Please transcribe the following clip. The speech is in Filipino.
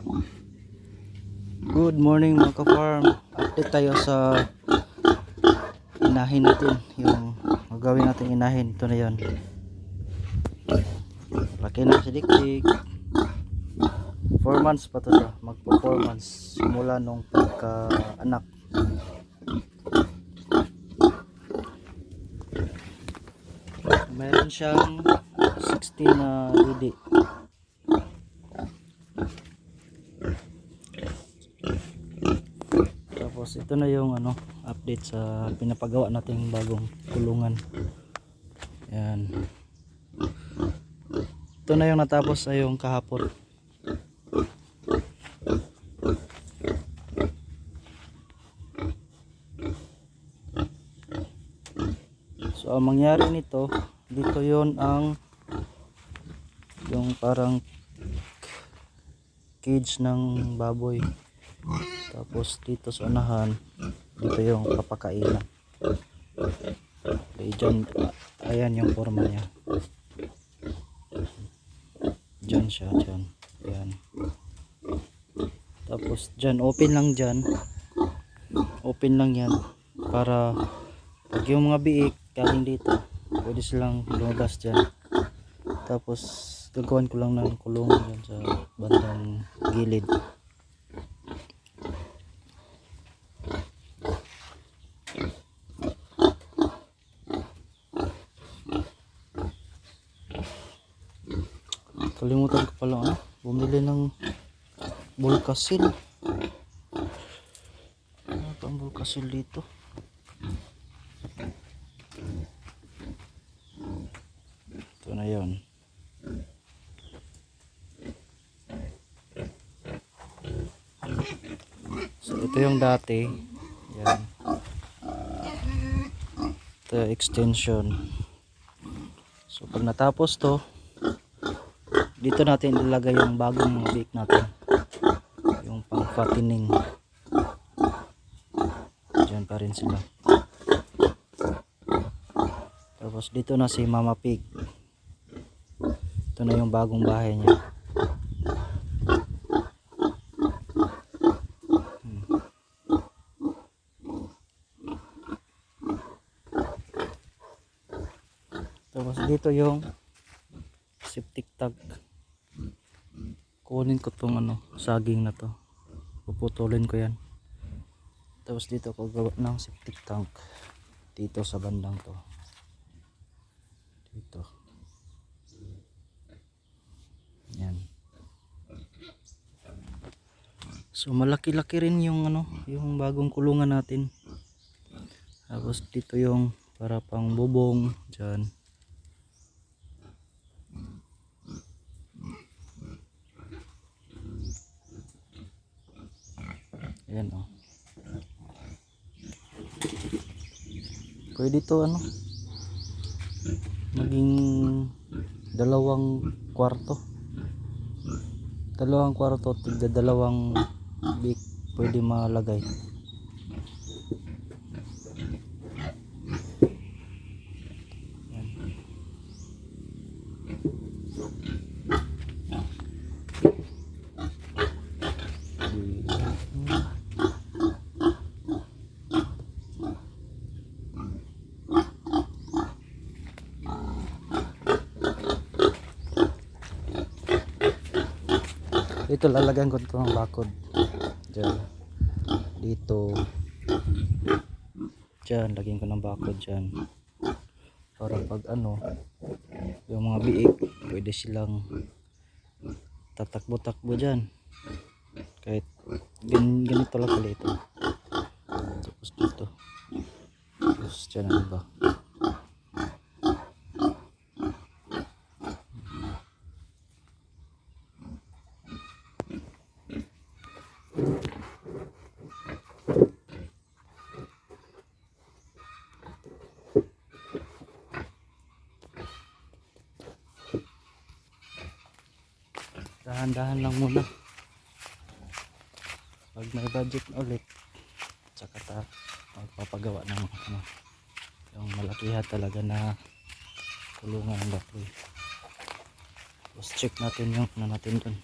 Good morning mga ka-farm. Update tayo sa inahin natin. Yung magawin natin inahin. Ito na yun. Laki na si Dikdik. 4 months pa to siya. Magpo-4 months. Simula nung pagka-anak. Mayroon siyang 16 na lidi. Tapos ito na yung update sa pinapagawa nating bagong kulungan. Yan. Ito na yung natapos ay yung kahapon. So ang mangyari nito, dito yon ang yung parang cage ng baboy. Tapos dito sa unahan, dito yung papakainan. Okay, dyan, ayan yung forma niya. Dyan siya, dyan. Ayan. Tapos dyan, open lang dyan. Open lang yan. Para pag yung mga biik galing dito, pwede silang lumabas dyan. Tapos gagawin ko lang ng kulungan dyan sa bandang gilid. Kalimutan ko pala bumili ng Volcasil. Ano pa ang Volcasil dito? Ito na yon. So ito yung dati. Yan. Ito extension. So pag natapos to, dito natin ilalagay yung bagong mga biik natin, yung pang fattening. Diyan pa rin sila. Tapos dito na si Mama Pig. Ito na yung bagong bahay niya. Tapos dito yung septic tank. Kunin ko tong saging na to, puputulin ko yan. Tapos dito ako gawa ng septic tank dito sa bandang to, dito yan. So malaki-laki rin yung yung bagong kulungan natin. Tapos dito yung para pang bubong dyan. Ayan pwede to maging dalawang kwarto, tigda dalawang big pwede malagay. Dito lalagyan ko ito ng bakod dyan, dito dyan, lagyan ko ng bakod dyan para pag yung mga biik pwede silang tatakbo-takbo dyan kahit ganito lang pala ito. Tapos dito, tapos dyan ang iba. Dahan-dahan lang muna. Pag may budget ulit, tsaka magpapagawa ng yung malakihan talaga na kulungan ng baboy. Tapos check natin yung natin dun.